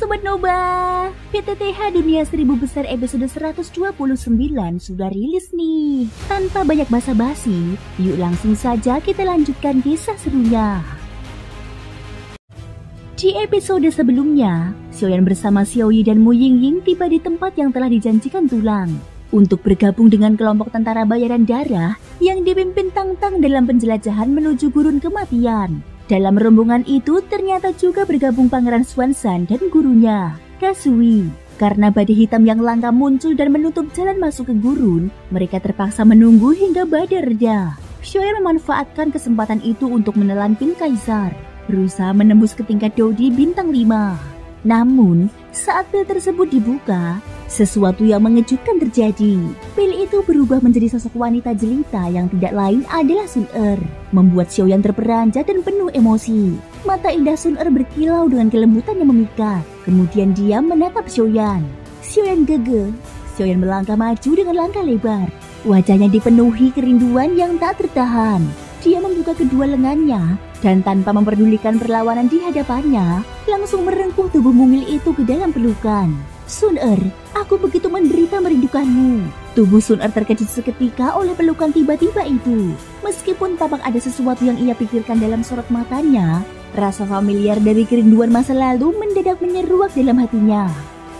Sobat Noba, PTTH Dunia 1000 Besar episode 129 sudah rilis nih. Tanpa banyak basa-basi, yuk langsung saja kita lanjutkan kisah serunya. Di episode sebelumnya, Xiaoyan bersama Xiaoyi dan Mu Yingying tiba di tempat yang telah dijanjikan Tulang untuk bergabung dengan kelompok tentara bayaran darah yang dipimpin Tang Tang dalam penjelajahan menuju gurun kematian. Dalam rombongan itu ternyata juga bergabung Pangeran Xuanzan dan gurunya, Kasui. Karena badai hitam yang langka muncul dan menutup jalan masuk ke gurun, mereka terpaksa menunggu hingga badai reda. Xiaoyan memanfaatkan kesempatan itu untuk menelan pil Kaisar, berusaha menembus ke tingkat Dodi bintang 5. Namun, saat pil tersebut dibuka, sesuatu yang mengejutkan terjadi. Pil itu berubah menjadi sosok wanita jelita yang tidak lain adalah Sun Er, membuat Xiaoyan terperanjat dan penuh emosi. Mata indah Sun Er berkilau dengan kelembutan yang memikat. Kemudian dia menatap Xiaoyan. Xiaoyan gegeh. Xiaoyan melangkah maju dengan langkah lebar. Wajahnya dipenuhi kerinduan yang tak tertahan. Dia membuka kedua lengannya dan tanpa memperdulikan perlawanan di hadapannya, langsung merengkuh tubuh mungil itu ke dalam pelukan. Sun Er, aku begitu menderita merindukanmu. Tubuh Sun Er terkejut seketika oleh pelukan tiba-tiba itu. Meskipun tampak ada sesuatu yang ia pikirkan dalam sorot matanya, rasa familiar dari kerinduan masa lalu mendadak menyeruak dalam hatinya.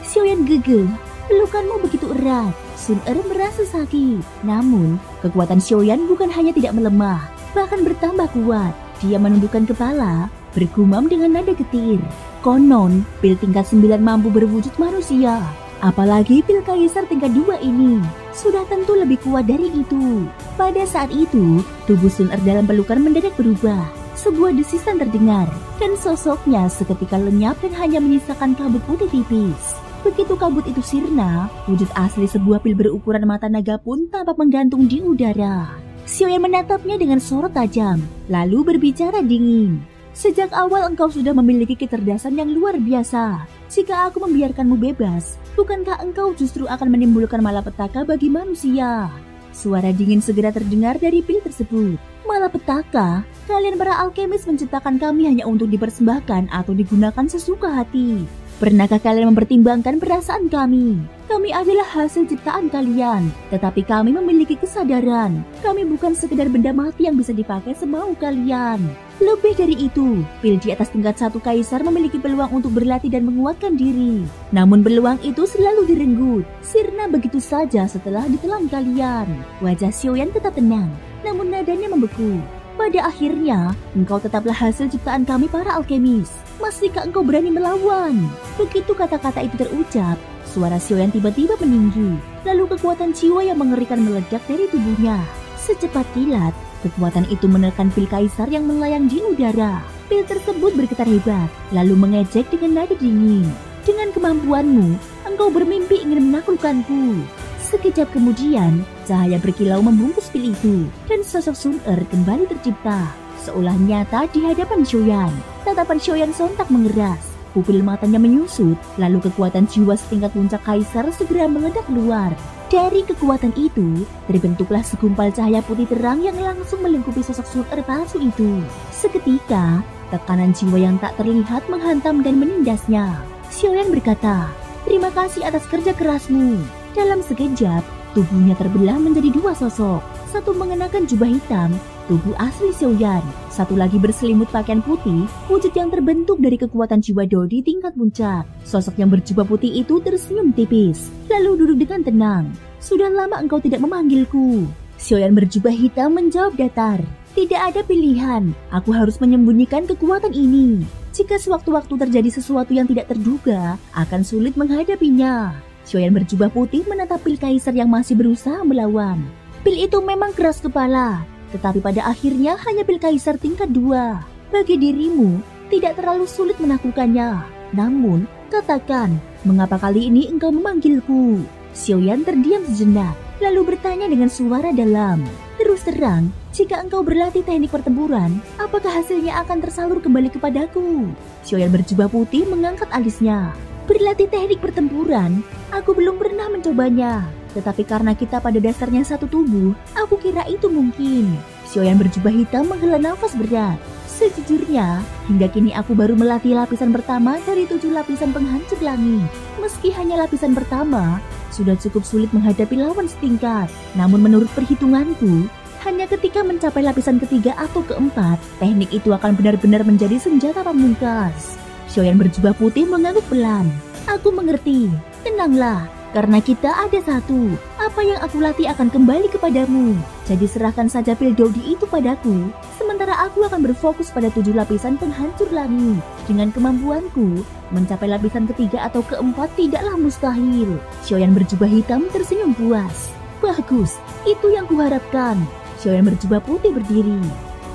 Xiaoyan gegeh, pelukanmu begitu erat. Sun Er merasa sakit. Namun, kekuatan Xiaoyan bukan hanya tidak melemah, bahkan bertambah kuat. Dia menundukkan kepala, bergumam dengan nada getir. Konon, pil tingkat 9 mampu berwujud manusia. Apalagi pil Kaisar tingkat 2 ini sudah tentu lebih kuat dari itu. Pada saat itu, tubuh Sun Er dalam pelukan mendadak berubah. Sebuah desisan terdengar, dan sosoknya seketika lenyap dan hanya menyisakan kabut putih tipis. Begitu kabut itu sirna, wujud asli sebuah pil berukuran mata naga pun tampak menggantung di udara. Xiaoyan menatapnya dengan sorot tajam, lalu berbicara dingin. Sejak awal engkau sudah memiliki kecerdasan yang luar biasa. Jika aku membiarkanmu bebas, bukankah engkau justru akan menimbulkan malapetaka bagi manusia? Suara dingin segera terdengar dari pil tersebut. Malapetaka? Kalian para alkemis menciptakan kami hanya untuk dipersembahkan atau digunakan sesuka hati. Pernahkah kalian mempertimbangkan perasaan kami? Kami adalah hasil ciptaan kalian, tetapi kami memiliki kesadaran. Kami bukan sekedar benda mati yang bisa dipakai semau kalian. Lebih dari itu, pil di atas tingkat 1 Kaisar memiliki peluang untuk berlatih dan menguatkan diri. Namun peluang itu selalu direnggut, sirna begitu saja setelah ditelan kalian. Wajah Xiaoyan tetap tenang, namun nadanya membeku. Pada akhirnya, engkau tetaplah hasil ciptaan kami para alkemis. Masihkah engkau berani melawan? Begitu kata-kata itu terucap, suara Xiaoyan tiba-tiba meninggi. Lalu kekuatan jiwa yang mengerikan meledak dari tubuhnya. Secepat kilat, kekuatan itu menekan pil Kaisar yang melayang di udara. Pil tersebut bergetar hebat, lalu mengejek dengan nada dingin. Dengan kemampuanmu, engkau bermimpi ingin menaklukkanku. Sekejap kemudian, cahaya berkilau membungkus pil itu, dan sosok Sun Er kembali tercipta, seolah nyata di hadapan Xiaoyan. Tatapan Xiaoyan sontak mengeras, pupil matanya menyusut, lalu kekuatan jiwa setingkat puncak Kaisar segera meledak keluar. Dari kekuatan itu, terbentuklah segumpal cahaya putih terang yang langsung melingkupi sosok Sun Er palsu itu. Seketika, tekanan jiwa yang tak terlihat menghantam dan menindasnya. Xiaoyan berkata, "Terima kasih atas kerja kerasmu." Dalam sekejap, tubuhnya terbelah menjadi 2 sosok. Satu mengenakan jubah hitam, tubuh asli Xiaoyan. Satu lagi berselimut pakaian putih, wujud yang terbentuk dari kekuatan jiwa Dodi tingkat puncak. Sosok yang berjubah putih itu tersenyum tipis, lalu duduk dengan tenang. "Sudah lama engkau tidak memanggilku." Xiaoyan berjubah hitam menjawab datar. "Tidak ada pilihan, aku harus menyembunyikan kekuatan ini. Jika sewaktu-waktu terjadi sesuatu yang tidak terduga, akan sulit menghadapinya." Xiaoyan berjubah putih menatap pil Kaisar yang masih berusaha melawan. Pil itu memang keras kepala, tetapi pada akhirnya hanya pil Kaisar tingkat 2. Bagi dirimu, tidak terlalu sulit menaklukkannya. Namun, katakan, mengapa kali ini engkau memanggilku? Xiaoyan terdiam sejenak, lalu bertanya dengan suara dalam. "Terus terang, jika engkau berlatih teknik pertempuran, apakah hasilnya akan tersalur kembali kepadaku?" Xiaoyan berjubah putih mengangkat alisnya. "Berlatih teknik pertempuran, aku belum pernah mencobanya. Tetapi karena kita pada dasarnya satu tubuh, aku kira itu mungkin." Xiaoyan berjubah hitam menghela nafas berat. Sejujurnya, hingga kini aku baru melatih lapisan pertama dari 7 lapisan penghancur langit. Meski hanya lapisan pertama, sudah cukup sulit menghadapi lawan setingkat. Namun menurut perhitunganku, hanya ketika mencapai lapisan ketiga atau keempat, teknik itu akan benar-benar menjadi senjata pamungkas. Xiaoyan berjubah putih mengangguk pelan. Aku mengerti, tenanglah, karena kita ada satu. Apa yang aku latih akan kembali kepadamu. Jadi serahkan saja pil Dodi itu padaku. Sementara aku akan berfokus pada 7 lapisan penghancur langit. Dengan kemampuanku, mencapai lapisan ketiga atau keempat tidaklah mustahil. Xiaoyan berjubah hitam tersenyum puas. Bagus, itu yang kuharapkan. Xiaoyan berjubah putih berdiri.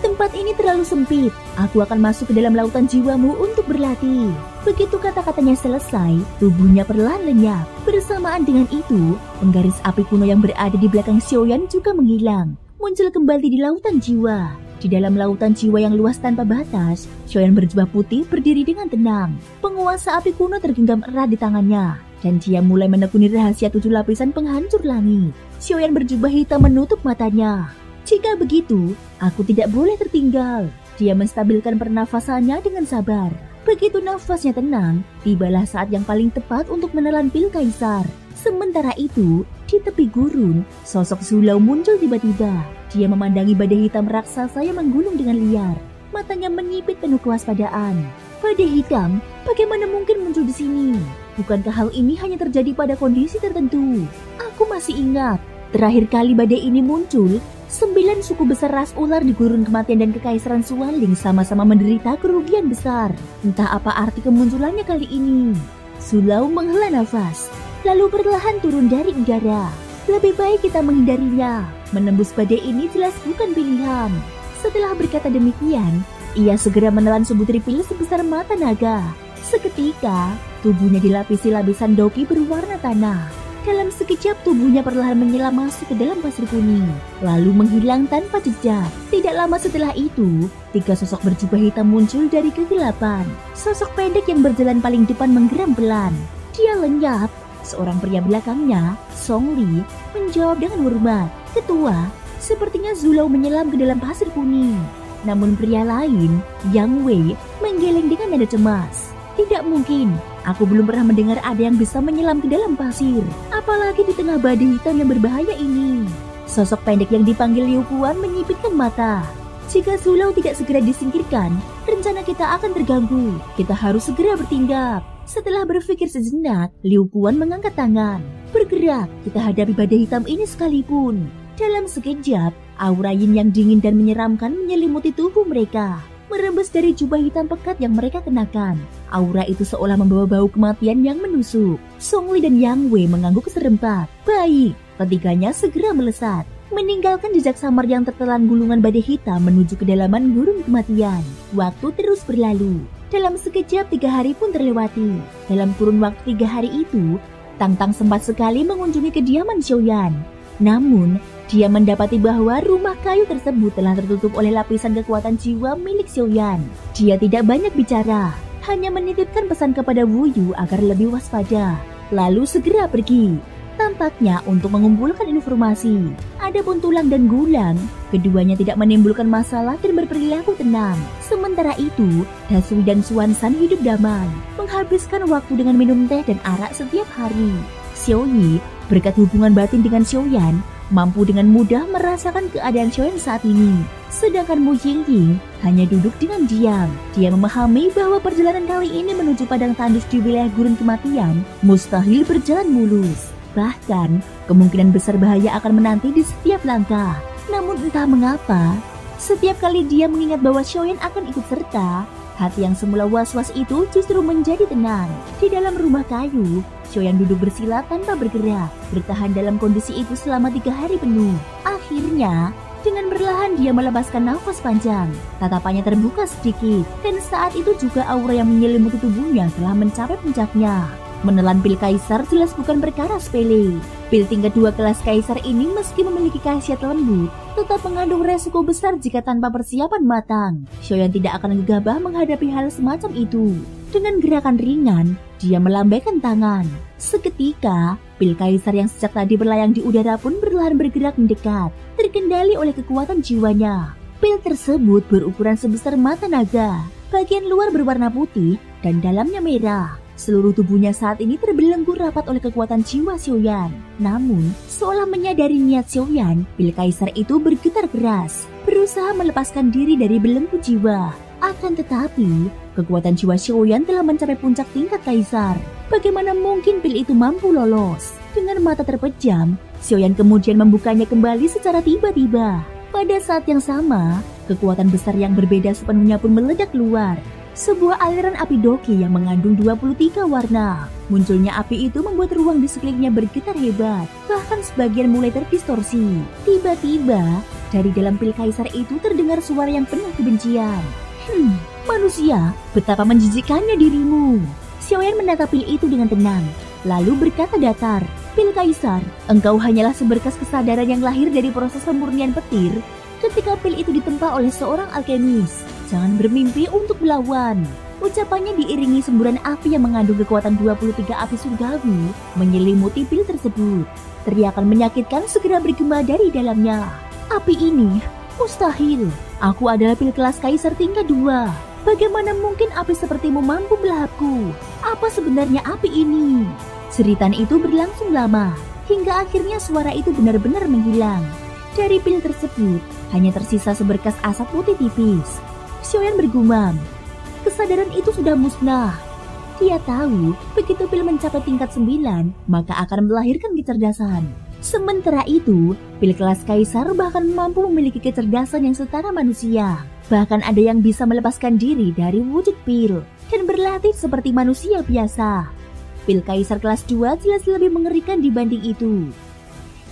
Tempat ini terlalu sempit. Aku akan masuk ke dalam lautan jiwamu untuk berlatih. Begitu kata-katanya selesai, tubuhnya perlahan lenyap. Bersamaan dengan itu, penggaris api kuno yang berada di belakang Xiaoyan juga menghilang. Muncul kembali di lautan jiwa. Di dalam lautan jiwa yang luas tanpa batas, Xiaoyan berjubah putih berdiri dengan tenang. Penguasa api kuno tergenggam erat di tangannya, dan dia mulai menekuni rahasia 7 lapisan penghancur langit. Xiaoyan berjubah hitam menutup matanya. Jika begitu, aku tidak boleh tertinggal. Dia menstabilkan pernafasannya dengan sabar. Begitu nafasnya tenang, tibalah saat yang paling tepat untuk menelan pil kaisar. Sementara itu, di tepi gurun, sosok Zulau muncul tiba-tiba. Dia memandangi badai hitam raksasa yang menggulung dengan liar. Matanya menyipit penuh kewaspadaan. Badai hitam, bagaimana mungkin muncul di sini? Bukankah hal ini hanya terjadi pada kondisi tertentu? Aku masih ingat, terakhir kali badai ini muncul, 9 suku besar ras ular di gurun kematian dan kekaisaran Suanling sama-sama menderita kerugian besar. Entah apa arti kemunculannya kali ini. Zulau menghela nafas, lalu perlahan turun dari udara. Lebih baik kita menghindarinya. Menembus badai ini jelas bukan pilihan. Setelah berkata demikian, ia segera menelan sebutir pil sebesar mata naga. Seketika, tubuhnya dilapisi lapisan doki berwarna tanah. Dalam sekejap tubuhnya perlahan menyelam masuk ke dalam pasir kuning, lalu menghilang tanpa jejak. Tidak lama setelah itu, 3 sosok berjubah hitam muncul dari kegelapan. Sosok pendek yang berjalan paling depan menggeram pelan. Dia lenyap. Seorang pria belakangnya, Song Li, menjawab dengan hormat. Ketua, sepertinya Zulau menyelam ke dalam pasir kuning. Namun pria lain, Yang Wei, menggeleng dengan nada cemas. Tidak mungkin, aku belum pernah mendengar ada yang bisa menyelam ke dalam pasir, apalagi di tengah badai hitam yang berbahaya ini. Sosok pendek yang dipanggil Liu Kuan menyipitkan mata. Jika Zulau tidak segera disingkirkan, rencana kita akan terganggu. Kita harus segera bertindak. Setelah berpikir sejenak, Liu Kuan mengangkat tangan. Bergerak, kita hadapi badai hitam ini sekalipun. Dalam sekejap, aura yin yang dingin dan menyeramkan menyelimuti tubuh mereka. Merembes dari jubah hitam pekat yang mereka kenakan. Aura itu seolah membawa bau kematian yang menusuk. Song Li dan Yang Wei mengangguk serempak. Baik, ketiganya segera melesat, meninggalkan jejak samar yang tertelan gulungan badai hitam menuju kedalaman gurun kematian. Waktu terus berlalu. Dalam sekejap 3 hari pun terlewati. Dalam kurun waktu 3 hari itu, Tang Tang sempat sekali mengunjungi kediaman Xiaoyan. Namun, dia mendapati bahwa rumah kayu tersebut telah tertutup oleh lapisan kekuatan jiwa milik Xiaoyan. Dia tidak banyak bicara, hanya menitipkan pesan kepada Wu Yu agar lebih waspada, lalu segera pergi. Tampaknya untuk mengumpulkan informasi. Adapun Tulang dan Gulang, keduanya tidak menimbulkan masalah dan berperilaku tenang. Sementara itu, Dasui dan Suansan hidup damai, menghabiskan waktu dengan minum teh dan arak setiap hari. Xiao Yi, berkat hubungan batin dengan Xiaoyan, mampu dengan mudah merasakan keadaan Xiaoyan saat ini. Sedangkan Mu Yingying hanya duduk dengan diam. Dia memahami bahwa perjalanan kali ini menuju padang tandus di wilayah gurun kematian mustahil berjalan mulus. Bahkan, kemungkinan besar bahaya akan menanti di setiap langkah. Namun entah mengapa, setiap kali dia mengingat bahwa Xiaoyan akan ikut serta, hati yang semula was-was itu justru menjadi tenang. Di dalam rumah kayu, Xiaoyan duduk bersila tanpa bergerak, bertahan dalam kondisi itu selama 3 hari penuh. Akhirnya, dengan perlahan dia melepaskan nafas panjang. Tatapannya terbuka sedikit, dan saat itu juga aura yang menyelimuti tubuhnya telah mencapai puncaknya. Menelan pil kaisar jelas bukan perkara sepele. Pil tingkat 2 kelas kaisar ini meski memiliki khasiat lembut, tetap mengandung resiko besar jika tanpa persiapan matang. Xiaoyan tidak akan gegabah menghadapi hal semacam itu. Dengan gerakan ringan, dia melambaikan tangan. Seketika, pil kaisar yang sejak tadi berlayang di udara pun perlahan bergerak mendekat, terkendali oleh kekuatan jiwanya. Pil tersebut berukuran sebesar mata naga. Bagian luar berwarna putih dan dalamnya merah. Seluruh tubuhnya saat ini terbelenggu rapat oleh kekuatan jiwa Xiaoyan. Namun, seolah menyadari niat Xiaoyan, pil kaisar itu bergetar keras, berusaha melepaskan diri dari belenggu jiwa. Akan tetapi, kekuatan jiwa Xiaoyan telah mencapai puncak tingkat kaisar. Bagaimana mungkin pil itu mampu lolos? Dengan mata terpejam, Xiaoyan kemudian membukanya kembali secara tiba-tiba. Pada saat yang sama, kekuatan besar yang berbeda sepenuhnya pun meledak keluar. Sebuah aliran api doki yang mengandung 23 warna. Munculnya api itu membuat ruang di sekelilingnya bergetar hebat, bahkan sebagian mulai terdistorsi. Tiba-tiba, dari dalam pil kaisar itu terdengar suara yang penuh kebencian. Manusia, betapa menjijikkannya dirimu. Xiaoyan menatap pil itu dengan tenang, lalu berkata datar, "Pil kaisar, engkau hanyalah seberkas kesadaran yang lahir dari proses pemurnian petir ketika pil itu ditempa oleh seorang alkemis. Jangan bermimpi untuk melawan." Ucapannya diiringi semburan api yang mengandung kekuatan 23 api surgawi menyelimuti pil tersebut. Teriakan menyakitkan segera bergema dari dalamnya. "Api ini mustahil. Aku adalah pil kelas kaisar tingkat 2. Bagaimana mungkin api sepertimu mampu melahapku? Apa sebenarnya api ini?" Ceritaan itu berlangsung lama, hingga akhirnya suara itu benar-benar menghilang. Dari pil tersebut, hanya tersisa seberkas asap putih tipis. Xiaoyan bergumam, kesadaran itu sudah musnah. Dia tahu, begitu pil mencapai tingkat 9, maka akan melahirkan kecerdasan. Sementara itu, pil kelas kaisar bahkan mampu memiliki kecerdasan yang setara manusia. Bahkan ada yang bisa melepaskan diri dari wujud pil dan berlatih seperti manusia biasa. Pil kaisar kelas 2 jelas lebih mengerikan dibanding itu.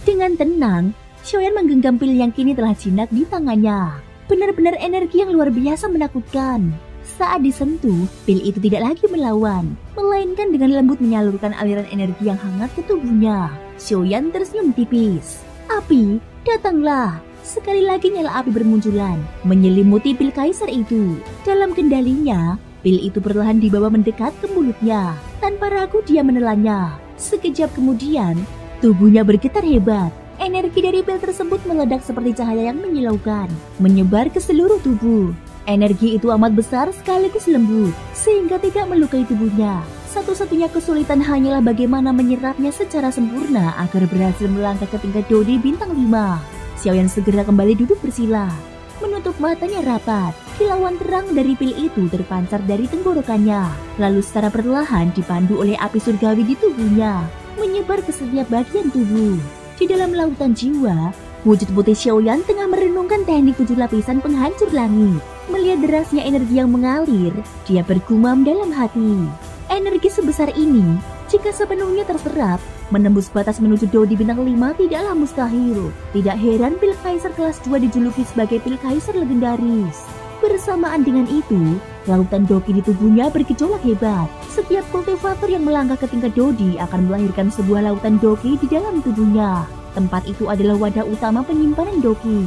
Dengan tenang, Xiaoyan menggenggam pil yang kini telah jinak di tangannya. Benar-benar energi yang luar biasa menakutkan. Saat disentuh, pil itu tidak lagi melawan, melainkan dengan lembut menyalurkan aliran energi yang hangat ke tubuhnya. Xiaoyan tersenyum tipis. "Api, datanglah." Sekali lagi nyala api bermunculan, menyelimuti pil kaisar itu. Dalam kendalinya, pil itu perlahan dibawa mendekat ke mulutnya. Tanpa ragu dia menelannya. Sekejap kemudian, tubuhnya bergetar hebat. Energi dari pil tersebut meledak seperti cahaya yang menyilaukan, menyebar ke seluruh tubuh. Energi itu amat besar sekaligus lembut, sehingga tidak melukai tubuhnya. Satu-satunya kesulitan hanyalah bagaimana menyerapnya secara sempurna agar berhasil melangkah ke tingkat Dodi bintang 5. Xiaoyan segera kembali duduk bersila. Menutup matanya rapat, kilauan terang dari pil itu terpancar dari tenggorokannya, lalu secara perlahan dipandu oleh api surgawi di tubuhnya, menyebar ke setiap bagian tubuh. Di dalam lautan jiwa, wujud putih Xiaoyan tengah merenungkan teknik 7 lapisan penghancur langit. Melihat derasnya energi yang mengalir, dia bergumam dalam hati. Energi sebesar ini, jika sepenuhnya terserap, menembus batas menuju Dodi bintang 5 tidaklah mustahil. Tidak heran pil kaisar kelas 2 dijuluki sebagai pil kaisar legendaris. Bersamaan dengan itu, lautan Doki di tubuhnya bergejolak hebat. Setiap kultivator yang melangkah ke tingkat Dodi akan melahirkan sebuah lautan Doki di dalam tubuhnya. Tempat itu adalah wadah utama penyimpanan Doki.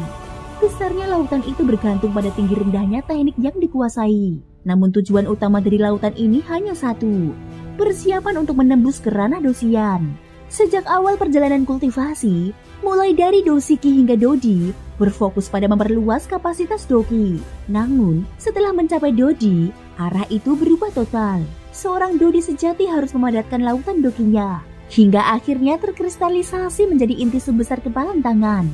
Besarnya lautan itu bergantung pada tinggi rendahnya teknik yang dikuasai. Namun tujuan utama dari lautan ini hanya satu, persiapan untuk menembus ke ranah Dosian. Sejak awal perjalanan kultivasi, mulai dari Dosiki hingga Dodi, berfokus pada memperluas kapasitas Doki. Namun, setelah mencapai Dodi, arah itu berubah total. Seorang Dodi sejati harus memadatkan lautan Dokinya, hingga akhirnya terkristalisasi menjadi inti sebesar kepalan tangan.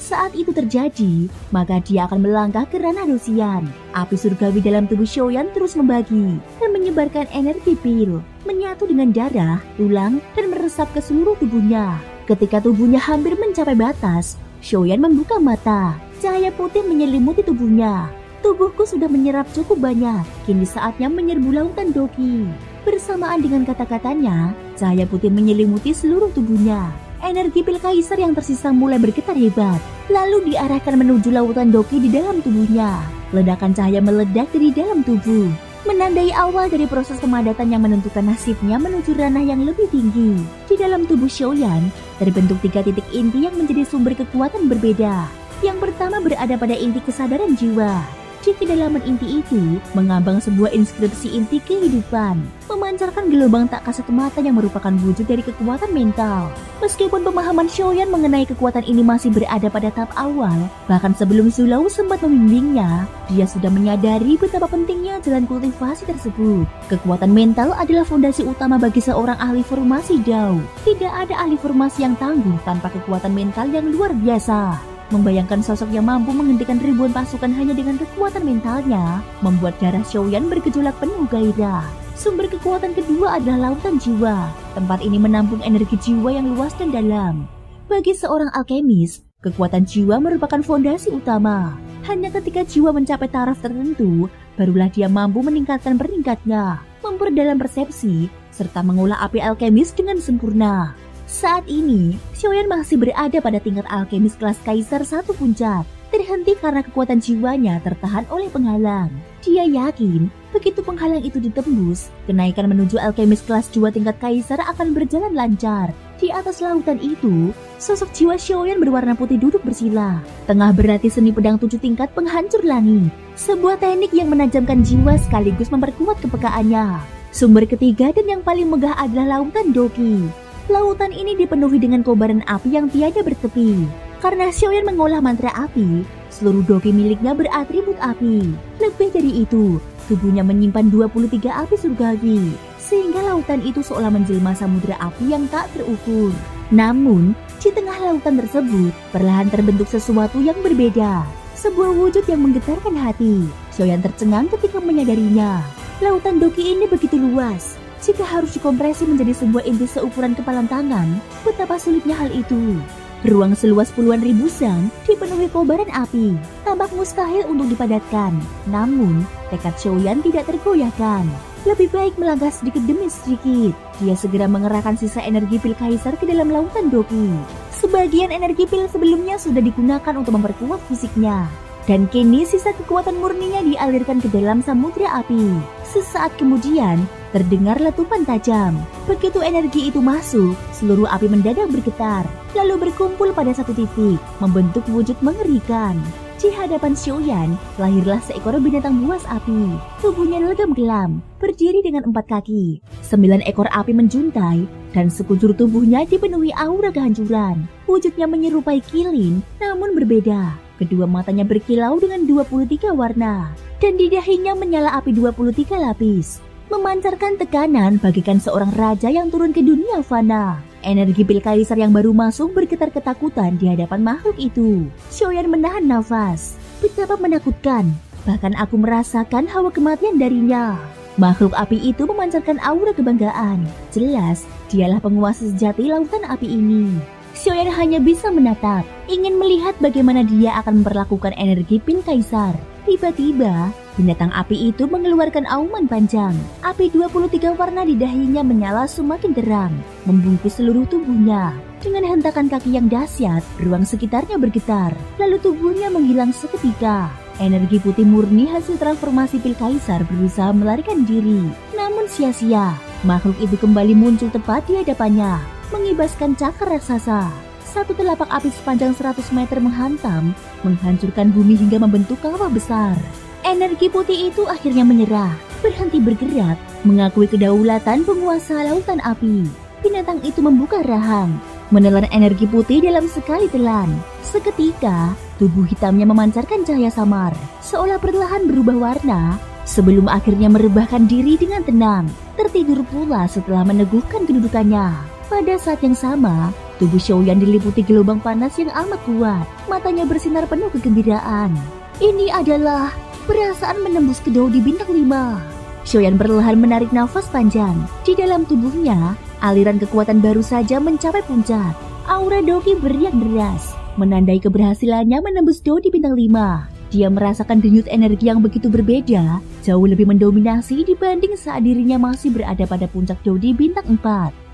Saat itu terjadi, maka dia akan melangkah ke ranah Dosian. Api surgawi dalam tubuh Xiaoyan terus membagi dan menyebarkan energi pil, menyatu dengan darah, tulang, dan meresap ke seluruh tubuhnya. Ketika tubuhnya hampir mencapai batas, Xiaoyan membuka mata. Cahaya putih menyelimuti tubuhnya. Tubuhku sudah menyerap cukup banyak, kini saatnya menyerbu lautan Doki. Bersamaan dengan kata-katanya, cahaya putih menyelimuti seluruh tubuhnya. Energi pil kaisar yang tersisa mulai bergetar hebat, lalu diarahkan menuju lautan Doki di dalam tubuhnya. Ledakan cahaya meledak dari dalam tubuh, menandai awal dari proses pemadatan yang menentukan nasibnya menuju ranah yang lebih tinggi. Di dalam tubuh Xiaoyan, terbentuk 3 titik inti yang menjadi sumber kekuatan berbeda. Yang pertama berada pada inti kesadaran jiwa. Di kedalaman inti itu mengambang sebuah inskripsi inti kehidupan, memancarkan gelombang tak kasat mata yang merupakan wujud dari kekuatan mental. Meskipun pemahaman Xiaoyan mengenai kekuatan ini masih berada pada tahap awal, bahkan sebelum Zulao sempat membimbingnya, dia sudah menyadari betapa pentingnya jalan kultivasi tersebut. Kekuatan mental adalah fondasi utama bagi seorang ahli formasi Dao. Tidak ada ahli formasi yang tangguh tanpa kekuatan mental yang luar biasa. Membayangkan sosok yang mampu menghentikan ribuan pasukan hanya dengan kekuatan mentalnya, membuat darah Xiaoyan bergejolak penuh gairah. Sumber kekuatan kedua adalah lautan jiwa. Tempat ini menampung energi jiwa yang luas dan dalam. Bagi seorang alkemis, kekuatan jiwa merupakan fondasi utama. Hanya ketika jiwa mencapai taraf tertentu, barulah dia mampu meningkatkan peringkatnya, memperdalam persepsi, serta mengolah api alkemis dengan sempurna. Saat ini, Xiaoyan masih berada pada tingkat alkemis kelas Kaisar 1 puncak, terhenti karena kekuatan jiwanya tertahan oleh penghalang. Dia yakin, begitu penghalang itu ditembus, kenaikan menuju alkemis kelas 2 tingkat Kaisar akan berjalan lancar. Di atas lautan itu, sosok jiwa Xiaoyan berwarna putih duduk bersila, tengah berlatih seni pedang 7 tingkat penghancur langit. Sebuah teknik yang menajamkan jiwa sekaligus memperkuat kepekaannya. Sumber ketiga dan yang paling megah adalah lautan Doki. Lautan ini dipenuhi dengan kobaran api yang tiada bertepi. Karena Xiaoyan mengolah mantra api, seluruh doki miliknya beratribut api. Lebih dari itu, tubuhnya menyimpan 23 api surgawi, sehingga lautan itu seolah menjelma samudera api yang tak terukur. Namun, di tengah lautan tersebut, perlahan terbentuk sesuatu yang berbeda. Sebuah wujud yang menggetarkan hati. Xiaoyan tercengang ketika menyadarinya. Lautan doki ini begitu luas. Jika harus dikompresi menjadi sebuah inti seukuran kepalan tangan, betapa sulitnya hal itu. Ruang seluas puluhan ribu san dipenuhi kobaran api, tampak mustahil untuk dipadatkan. Namun, tekad Xiaoyan tidak tergoyahkan. Lebih baik melangkah sedikit demi sedikit. Dia segera mengerahkan sisa energi pil Kaisar ke dalam lautan doki. Sebagian energi pil sebelumnya sudah digunakan untuk memperkuat fisiknya. Dan kini sisa kekuatan murninya dialirkan ke dalam samudera api. Sesaat kemudian, terdengar letupan tajam. Begitu energi itu masuk, seluruh api mendadak bergetar, lalu berkumpul pada satu titik, membentuk wujud mengerikan. Di hadapan Xiaoyan, lahirlah seekor binatang buas api. Tubuhnya legam-gelam, berdiri dengan 4 kaki. 9 ekor api menjuntai, dan sekujur tubuhnya dipenuhi aura kehancuran. Wujudnya menyerupai kilin, namun berbeda. Kedua matanya berkilau dengan 23 warna, dan di dahinya menyala api 23 lapis, memancarkan tekanan bagaikan seorang raja yang turun ke dunia fana. Energi pil Kaisar yang baru masuk bergetar ketakutan di hadapan makhluk itu. Xiaoyan menahan nafas. Betapa menakutkan, bahkan aku merasakan hawa kematian darinya. Makhluk api itu memancarkan aura kebanggaan. Jelas, dialah penguasa sejati lautan api ini. Xiaoyan hanya bisa menatap, ingin melihat bagaimana dia akan memperlakukan energi pil Kaisar. Tiba-tiba, binatang api itu mengeluarkan auman panjang. Api 23 warna di dahinya menyala semakin terang, membungkus seluruh tubuhnya. Dengan hentakan kaki yang dahsyat, ruang sekitarnya bergetar, lalu tubuhnya menghilang seketika. Energi putih murni hasil transformasi pil Kaisar berusaha melarikan diri, namun sia-sia. Makhluk itu kembali muncul tepat di hadapannya, mengibaskan cakar raksasa. Satu telapak api sepanjang 100 meter menghantam, menghancurkan bumi hingga membentuk kawah besar. Energi putih itu akhirnya menyerah, berhenti bergerak, mengakui kedaulatan penguasa lautan api. Binatang itu membuka rahang, menelan energi putih dalam sekali telan. Seketika, tubuh hitamnya memancarkan cahaya samar, seolah perlahan berubah warna, sebelum akhirnya merebahkan diri dengan tenang, tertidur pula setelah meneguhkan kedudukannya. Pada saat yang sama, tubuh Xiaoyan diliputi gelombang panas yang amat kuat. Matanya bersinar penuh kegembiraan. Ini adalah perasaan menembus ke Dao di bintang 5. Xiaoyan perlahan menarik nafas panjang. Di dalam tubuhnya, aliran kekuatan baru saja mencapai puncak. Aura Doki beriak deras, menandai keberhasilannya menembus Dao di bintang 5. Dia merasakan denyut energi yang begitu berbeda, jauh lebih mendominasi dibanding saat dirinya masih berada pada puncak Dao di bintang 4.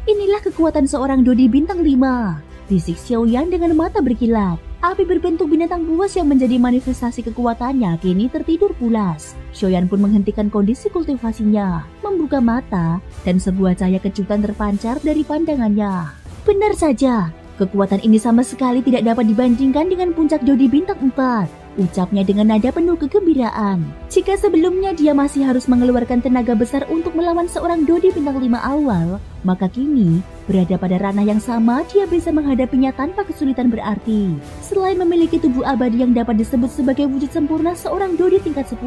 Inilah kekuatan seorang Dao di bintang 5. Bisik Xiaoyan dengan mata berkilat. Api berbentuk binatang buas yang menjadi manifestasi kekuatannya kini tertidur pulas. Xiaoyan pun menghentikan kondisi kultivasinya, membuka mata, dan sebuah cahaya kejutan terpancar dari pandangannya. Benar saja, kekuatan ini sama sekali tidak dapat dibandingkan dengan puncak Dao di bintang 4. ucapnya dengan nada penuh kegembiraan. Jika sebelumnya dia masih harus mengeluarkan tenaga besar untuk melawan seorang Dodi bintang 5 awal, maka kini berada pada ranah yang sama dia bisa menghadapinya tanpa kesulitan berarti. Selain memiliki tubuh abadi yang dapat disebut sebagai wujud sempurna seorang Dodi tingkat 10,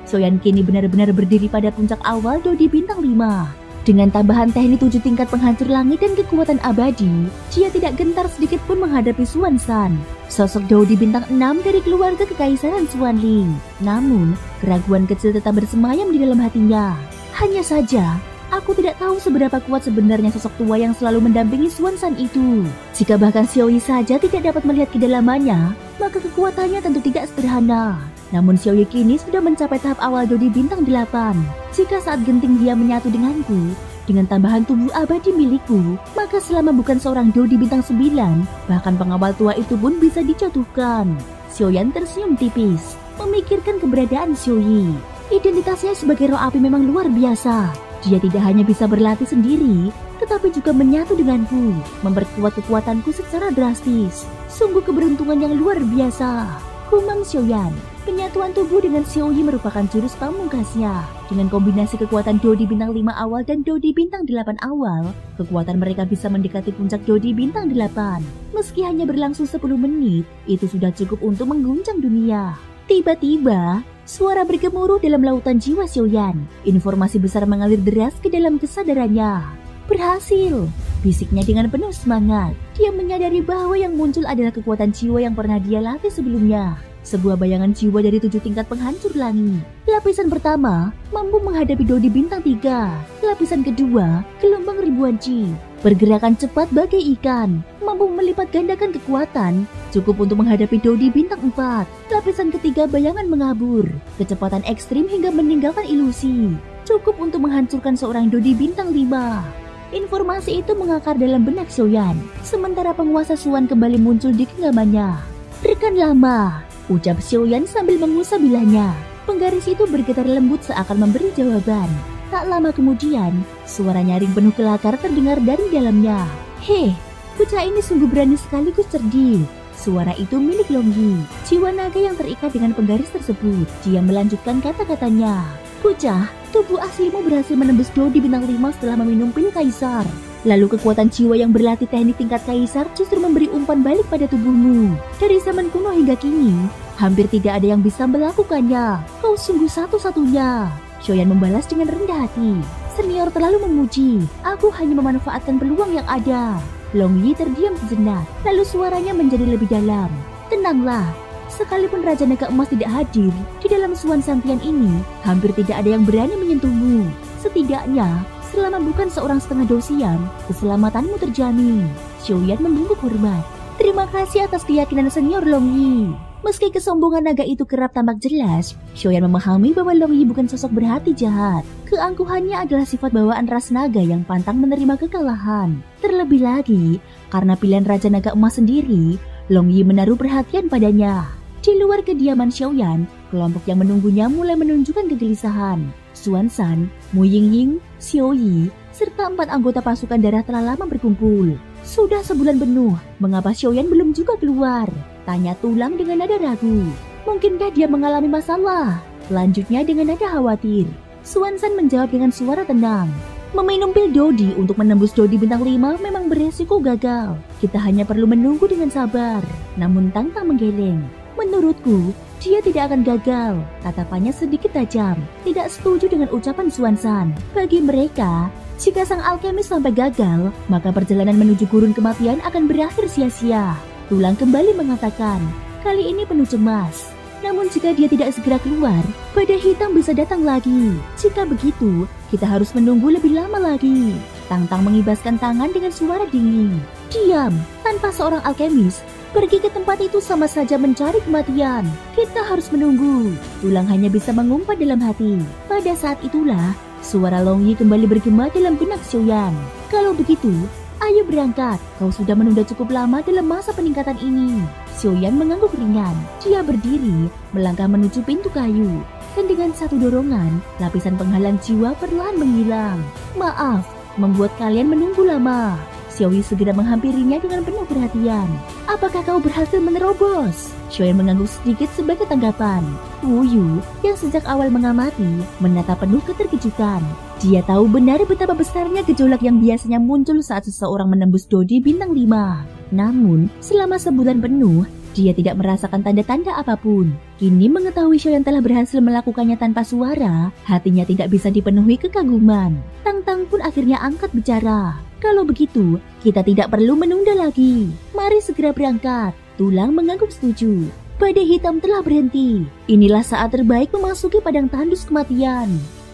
Xiaoyan kini benar-benar berdiri pada puncak awal Dodi bintang 5. Dengan tambahan teknik 7 tingkat penghancur langit dan kekuatan abadi, dia tidak gentar sedikit pun menghadapi Xuanzan, sosok Dodi bintang 6 dari keluarga kekaisaran Xuanling. Namun, keraguan kecil tetap bersemayam di dalam hatinya. Hanya saja, aku tidak tahu seberapa kuat sebenarnya sosok tua yang selalu mendampingi Xuanzan itu. Jika bahkan Xiaoyi saja tidak dapat melihat kedalamannya, maka kekuatannya tentu tidak sederhana. Namun Xiaoyi kini sudah mencapai tahap awal Dodi bintang 8. Jika saat genting dia menyatu denganku, dengan tambahan tubuh abadi milikku, maka selama bukan seorang Dodi bintang 9, bahkan pengawal tua itu pun bisa dijatuhkan. Xiaoyan tersenyum tipis, memikirkan keberadaan Xiaoyi. Identitasnya sebagai roh api memang luar biasa. Dia tidak hanya bisa berlatih sendiri, tetapi juga menyatu denganku, memperkuat kekuatanku secara drastis. Sungguh keberuntungan yang luar biasa. Humam Xiaoyan. Penyatuan tubuh dengan Xiaoyi merupakan jurus pamungkasnya. Dengan kombinasi kekuatan Dodi bintang 5 awal dan Dodi bintang 8 awal, kekuatan mereka bisa mendekati puncak Dodi bintang 8. Meski hanya berlangsung 10 menit, itu sudah cukup untuk mengguncang dunia. Tiba-tiba, suara bergemuruh dalam lautan jiwa Xiaoyan. Informasi besar mengalir deras ke dalam kesadarannya. Berhasil, bisiknya dengan penuh semangat. Dia menyadari bahwa yang muncul adalah kekuatan jiwa yang pernah dia latih sebelumnya. Sebuah bayangan jiwa dari 7 tingkat penghancur langit. Lapisan pertama mampu menghadapi Dodi bintang 3. Lapisan kedua, gelombang ribuan Qi. Pergerakan cepat bagai ikan, mampu melipat gandakan kekuatan, cukup untuk menghadapi Dodi bintang 4. Lapisan ketiga, bayangan mengabur, kecepatan ekstrim hingga meninggalkan ilusi, cukup untuk menghancurkan seorang Dodi bintang 5. Informasi itu mengakar dalam benak Xiaoyan, sementara penguasa Xuan kembali muncul di genggamannya. Rekan lama, ucap Xiaoyan sambil mengusap bilahnya. Penggaris itu bergetar lembut seakan memberi jawaban. Tak lama kemudian, suara nyaring penuh kelakar terdengar dari dalamnya. Heh, bocah ini sungguh berani sekaligus cerdik. Suara itu milik Longyi, jiwa naga yang terikat dengan penggaris tersebut. Dia melanjutkan kata-katanya. Bocah, tubuh aslimu berhasil menembus Dodi bintang 5 setelah meminum pil kaisar. Lalu kekuatan jiwa yang berlatih teknik tingkat kaisar justru memberi umpan balik pada tubuhmu. Dari zaman kuno hingga kini, hampir tidak ada yang bisa melakukannya. Kau sungguh satu-satunya. Xiaoyan membalas dengan rendah hati. Senior terlalu memuji. Aku hanya memanfaatkan peluang yang ada. Longyi terdiam sejenak, lalu suaranya menjadi lebih dalam. Tenanglah. Sekalipun Raja Naga Emas tidak hadir, di dalam Xuan Santian ini, hampir tidak ada yang berani menyentuhmu. Setidaknya, selama bukan seorang setengah dosian, keselamatanmu terjamin. Xiaoyan membungkuk hormat. Terima kasih atas keyakinan senior Longyi. Meski kesombongan naga itu kerap tampak jelas, Xiaoyan memahami bahwa Longyi bukan sosok berhati jahat. Keangkuhannya adalah sifat bawaan ras naga yang pantang menerima kekalahan. Terlebih lagi, karena pilihan Raja Naga Emas sendiri, Longyi menaruh perhatian padanya. Di luar kediaman Xiaoyan, kelompok yang menunggunya mulai menunjukkan kegelisahan. Xuanzan, Mu Yingying, Xiaoyi, serta 4 anggota pasukan darah telah lama berkumpul. Sudah sebulan penuh, mengapa Xiaoyan belum juga keluar? Tanya Tulang dengan nada ragu. Mungkinkah dia mengalami masalah? Lanjutnya dengan nada khawatir. Xuanzan menjawab dengan suara tenang. Meminum pil Dodi untuk menembus Dodi bintang 5 memang beresiko gagal. Kita hanya perlu menunggu dengan sabar. Namun Tangtang menggeleng. Menurutku, dia tidak akan gagal. Tatapannya sedikit tajam. Tidak setuju dengan ucapan Xuanzan. Bagi mereka, jika sang alkemis sampai gagal, maka perjalanan menuju gurun kematian akan berakhir sia-sia. Tulang kembali mengatakan, kali ini penuh cemas. Namun jika dia tidak segera keluar, badai hitam bisa datang lagi. Jika begitu, kita harus menunggu lebih lama lagi. Tangtang mengibaskan tangan dengan suara dingin. Diam, tanpa seorang alkemis, pergi ke tempat itu sama saja mencari kematian. Kita harus menunggu. Tulang hanya bisa mengumpat dalam hati. Pada saat itulah, suara Longyi kembali bergema dalam benak Xiaoyan. Kalau begitu, ayo berangkat. Kau sudah menunda cukup lama dalam masa peningkatan ini. Xiaoyan mengangguk ringan. Dia berdiri, melangkah menuju pintu kayu. Dan dengan satu dorongan, lapisan penghalang jiwa perlahan menghilang. Maaf, membuat kalian menunggu lama. Xiaoyi segera menghampirinya dengan penuh perhatian. Apakah kau berhasil menerobos? Xiaoyan mengangguk sedikit sebagai tanggapan. Wu Yu yang sejak awal mengamati menatap penuh keterkejutan. Dia tahu benar betapa besarnya gejolak yang biasanya muncul saat seseorang menembus Dodi bintang 5. Namun, selama sebulan penuh, dia tidak merasakan tanda-tanda apapun. Kini mengetahui Xiaoyan telah berhasil melakukannya tanpa suara, hatinya tidak bisa dipenuhi kekaguman. Tang Tang pun akhirnya angkat bicara. Kalau begitu, kita tidak perlu menunda lagi. Mari segera berangkat. Tulang mengangguk setuju. Badai hitam telah berhenti. Inilah saat terbaik memasuki padang tandus kematian.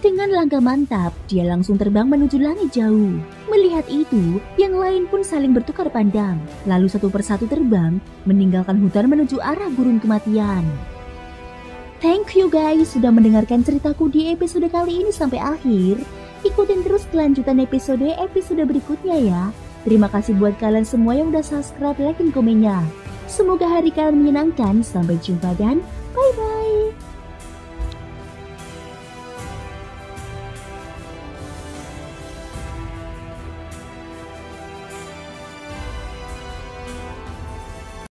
Dengan langkah mantap, dia langsung terbang menuju langit jauh. Melihat itu, yang lain pun saling bertukar pandang. Lalu satu persatu terbang, meninggalkan hutan menuju arah gurun kematian. Thank you guys sudah mendengarkan ceritaku di episode kali ini sampai akhir. Ikutin terus kelanjutan episode berikutnya ya. Terima kasih buat kalian semua yang udah subscribe, like, dan komennya. Semoga hari kalian menyenangkan. Sampai jumpa dan bye-bye.